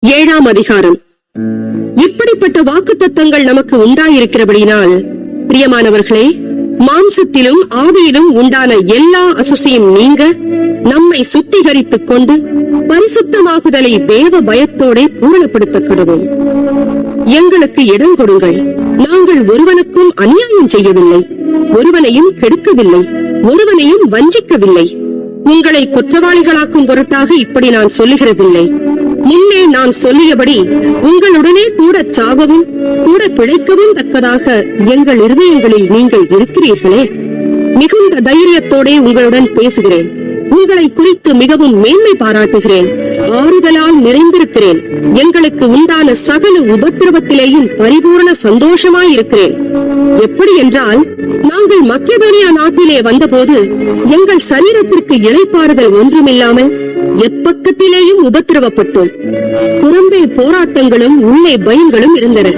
7ஆம் அதிகாரம். இப்படிப்பட்ட வாக்குத்தத்தங்கள் நமக்கு உண்டாயிருக்கிறபடியினால், பிரியமானவர்களே, மாம்சத்திலும் ஆவியிலும் உண்டான எல்லா அசுசியும் நீங்க நம்மை சுத்திகரித்துக் கொண்டு பரிசுத்தமாகுதலை தேவ பயத்தோட பூரணப்படுத்த கடவும். எங்களுக்கு இடம் கொடுங்கள். நாங்கள் ஒருவனுக்கும் அநியாயம் செய்யவில்லை, ஒருவனையும் கெடுக்கவில்லை, ஒருவனையும் வஞ்சிக்கவில்லை. உங்களை குற்றவாளிகளாக்கும் பொருட்டாக இப்படி நான் சொல்லுகிறதில்லை. முன்னே நான் சொல்லியபடி உங்களுடனே கூட சாகவும் கூட பிழைக்கவும் தக்கதாக எங்கள் இருதயங்களில் நீங்கள் இருக்கிறீர்களே. மிகுந்த தைரியத்தோட உங்களுடன் பேசுகிறேன். உங்களை குறித்து மிகவும் மேன்மை பாராட்டுகிறேன். ஆறுதலால் நிறைந்திருக்கிறேன். எங்களுக்கு உண்டான சகல உபத்திரவத்திலேயும் பரிபூர்ண சந்தோஷமாயிருக்கிறேன். எப்படி என்றால், நாங்கள் மக்கெதோனியா நாட்டிலே வந்தபோது எங்கள் சரீரத்திற்கு இளைப்பாறுதல் ஒன்றுமில்லாமல் எப்பக்கத்திலேயும் உபத்திரவப்பட்டோம். புறம்பே போராட்டங்களும் உள்ளே பயங்களும் இருந்தன.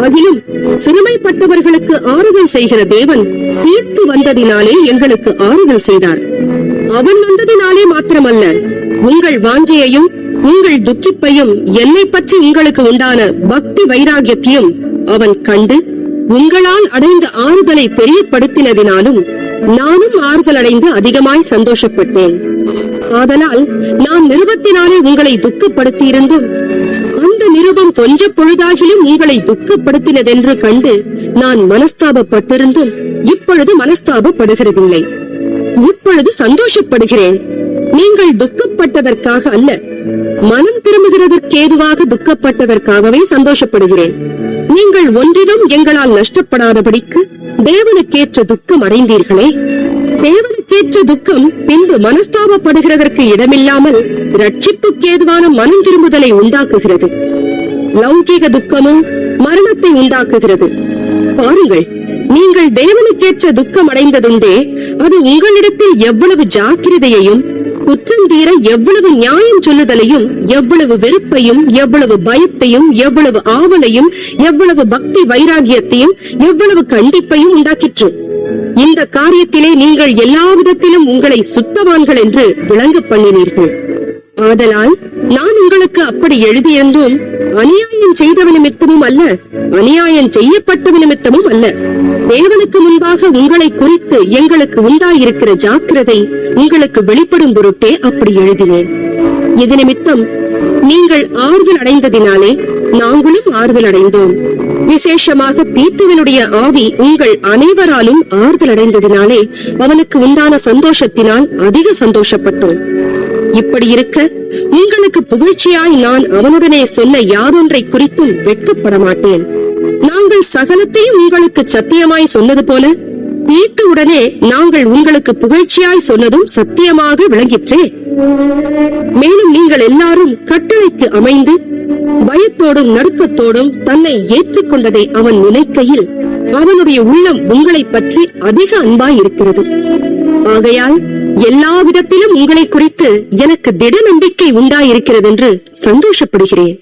ஆகிலும் சிறுமைப்பட்டவர்களுக்கு ஆறுதல் செய்கிற தேவன் தீர்த்து வந்ததினாலே எங்களுக்கு ஆறுதல் செய்தார். அவன் வந்ததினாலே மாத்திரமல்ல, உங்கள் வாஞ்சையையும் உங்கள் துக்கிப்பையும் என்னை பற்றி உங்களுக்கு உண்டான பக்தி வைராகியத்தையும் அவன் கண்டு உங்களால் அடைந்த ஆறுதலை தெரியப்படுத்தினதினாலும் நானும் ஆறுதல் அடைந்து அதிகமாய் சந்தோஷப்பட்டேன். ஆதலால் நான் நிருபத்தினாலே உங்களை துக்கப்படுத்தியிருந்தும் அந்த நிருபம் கொஞ்ச பொழுதாகிலும் உங்களை துக்கப்படுத்தினதென்று கண்டு நான் மனஸ்தாபப்பட்டிருந்தும் இப்பொழுது மனஸ்தாபப்படுகிறதில்லை. இப்பொழுது சந்தோஷப்படுகிறேன். நீங்கள் துக்கப்பட்டதற்காக அல்ல, மனம் திரும்புகிறதற்கேதுவாக துக்கப்பட்டதற்காகவே சந்தோஷப்படுகிறேன். நீங்கள் ஒன்றிலும் எங்களால் நஷ்டப்படாதபடிக்கு தேவனுக்கேற்ற துக்கம் அடைந்தீர்களே. தேவனுக்கேற்ற துக்கம் பின்பு மனஸ்தாபப்படுகிறதற்கு இடமில்லாமல் ரட்சிப்புக்கேதுவான மனம் திரும்புதலை உண்டாக்குகிறது. லௌகிக துக்கமோ மரணத்தை உண்டாக்குகிறது. பாருங்கள், நீங்கள் தேவனுக்கேற்ற துக்கம் அடைந்ததுண்டே, அது உங்களிடத்தில் எவ்வளவு ஜாக்கிரதையையும் குற்றந்தீர எவ்வளவு நியாயம் சொல்லுதலையும் எவ்வளவு வெறுப்பையும் எவ்வளவு பயத்தையும் எவ்வளவு ஆவலையும் எவ்வளவு பக்தி வைராகியத்தையும் எவ்வளவு கண்டிப்பையும் உண்டாக்கிற்று. இந்த காரியத்திலே நீங்கள் எல்லா விதத்திலும் உங்களை சுத்தவான்கள் என்று விளங்க பண்ணினீர்கள். ஆதலால் நான் உங்களுக்கு அப்படி எழுதியிருந்தும் அநியாயம் செய்தவ நிமித்தமும் அல்ல, அநியாயம் செய்யப்பட்டவ நிமித்தமும் அல்ல, தேவனுக்கு முன்பாக உங்களை குறித்து எங்களுக்கு உண்டாயிருக்கிற ஜாக்கிரதை உங்களுக்கு வெளிப்படும் பொருட்டே அப்படி எழுதினேன். இது நிமித்தம் நீங்கள் ஆறுதல் அடைந்ததினாலே நாங்களும் ஆறுதல் அடைந்தோம். விசேஷமாக தீத்துவினுடைய ஆவி உங்கள் அனைவராலும் ஆறுதல் அடைந்ததினாலே அவனுக்கு உண்டான சந்தோஷத்தினால் அதிக சந்தோஷப்பட்டோம். இப்படி இருக்க உங்களுக்கு புகழ்ச்சியாய் நான் அவனுடனே சொன்ன யாதொன்றை குறித்தும் வெட்கப்பட மாட்டேன். நாங்கள் சகலத்தையும் உங்களுக்கு சத்தியமாய் சொன்னது போல தீத்துவுடனே நாங்கள் உங்களுக்கு புகழ்ச்சியாய் சொன்னதும் சத்தியமாக விளங்கிற்றே. மேலும் நீங்கள் எல்லாரும் கட்டளைக்கு அமைந்து பயத்தோடும் நடுக்கத்தோடும் தன்னை ஏற்றுக்கொண்டதை அவன் நினைக்கையில் அவனுடைய உள்ளம் உங்களை பற்றி அதிக அன்பாய் இருக்கிறது. ஆகையால் எல்லா விதத்திலும் உங்களை குறித்து எனக்கு திட நம்பிக்கை உண்டாயிருக்கிறது என்று சந்தோஷப்படுகிறேன்.